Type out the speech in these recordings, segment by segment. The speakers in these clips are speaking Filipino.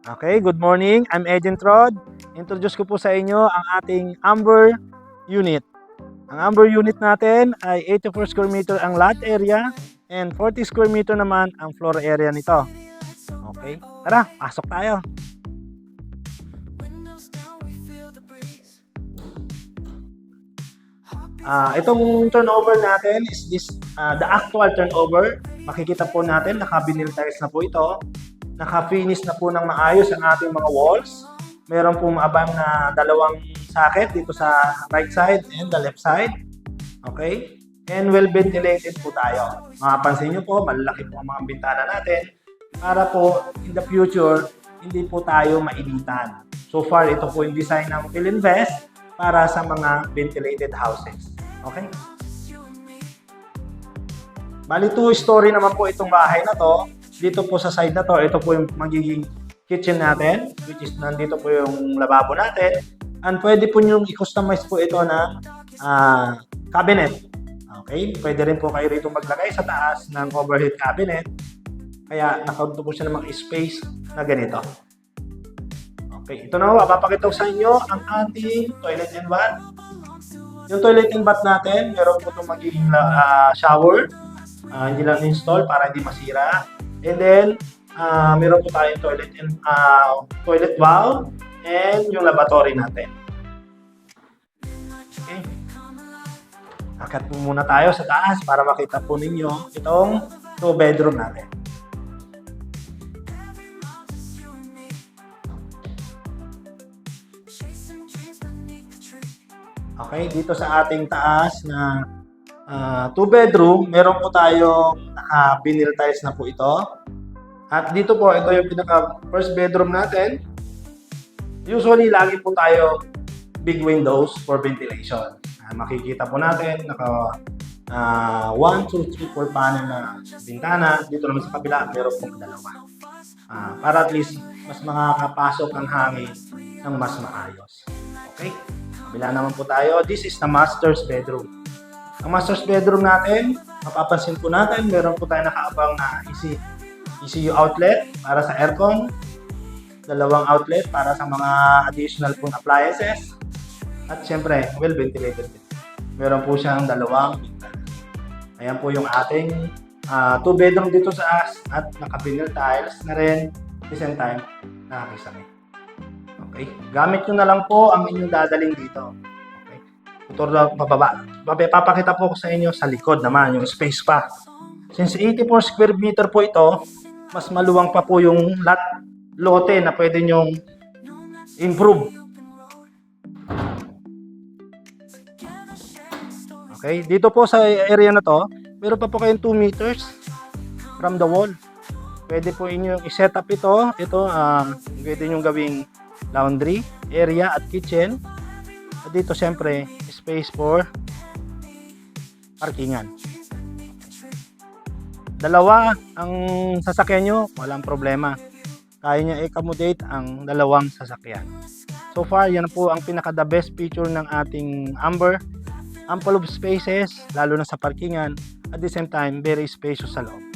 Okay, good morning. I'm Agent Rod. Introduce ko po sa inyo ang ating Amber unit. Ang Amber unit natin ay 84 square meter ang lot area and 40 square meter naman ang floor area nito. Okay, tara, pasok tayo. Itong turnover natin is the actual turnover. Makikita po natin, naka-vinyl tiles na po ito. Naka-finish na po ng maayos ang ating mga walls. Meron po maabang na dalawang socket dito sa right side and the left side. Okay? And well ventilated po tayo. Mapapansin nyo po, malalaki po ang mga bintana natin para po in the future, hindi po tayo mainitan. So far, ito po yung design ng Philinvest para sa mga ventilated houses. Okay? Bali, 2-story naman po itong bahay na to. Dito po sa side na to, ito po yung magiging kitchen natin, which is nandito po yung lababo natin. And pwede po nyo i-customize po ito ng cabinet. Okay? Pwede rin po kayo rito maglagay sa taas ng overhead cabinet. Kaya nakaunto po siya ng mga space na ganito. Okay, ito na po, papakita ko sa inyo ang ating toilet and bath. Yung toilet and bath natin, meron po itong magiging shower. Hindi lang install para hindi masira. And then, meron po tayong toilet valve and yung lavatory natin. Okay. Akyat po muna tayo sa taas para makita po ninyo itong 2-bedroom natin. Okay, dito sa ating taas na 2-bedroom, meron po tayong naka-vinyl tiles na po ito. At dito po, ito yung pinaka first bedroom natin. Usually, lagi po tayo big windows for ventilation. Makikita po natin, naka 1, 2, 3, 4 panel na bintana. Dito naman sa kabila, meron po dalawa. Para at least, mas makakapasok ang hangin ng mas maayos. Okay? Kabila naman po tayo. This is the master's bedroom. Ang master's bedroom natin, mapapansin po natin, meron po tayo nakaabang na ECU outlet para sa aircon, dalawang outlet para sa mga additional pong appliances, at syempre, well ventilated. Meron po siyang dalawang bintana. Ayan po yung ating 2-bedroom dito sa as at naka-vinyl tiles na rin, at the same time, nakakisame. Okay, gamit nyo na lang po ang inyong dadaling dito. Okay, ito lang pababa. Papakita po ko sa inyo sa likod naman, yung space pa. Since 84 square meter po ito, mas maluwang pa po yung lote na pwede nyong improve. Okay, dito po sa area na to, meron pa po kayong 2 meters from the wall. Pwede po inyong i-set up ito. Ito, pwede nyong gawing laundry area at kitchen. At dito siyempre, space for parkingan. Dalawa ang sasakyan nyo, walang problema. Kaya niya i-accommodate ang dalawang sasakyan. So far, yan po ang pinaka-the best feature ng ating Amber. Ample of spaces, lalo na sa parkingan. At the same time, very spacious sa loob.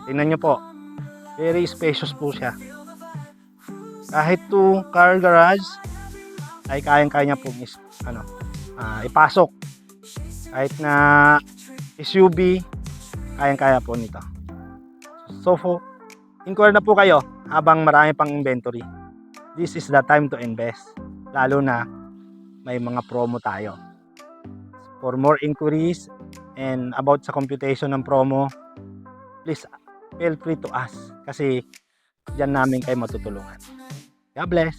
Tingnan nyo po, very spacious po siya. Kahit 2-car garage ay kayang-kaya niya pong ipasok. Kahit na SUV, kayang-kaya po nito. So, inquire na po kayo habang marami pang inventory. This is the time to invest. Lalo na may mga promo tayo. For more inquiries and about sa computation ng promo, please feel free to ask kasi diyan namin kayo matutulungan. God bless!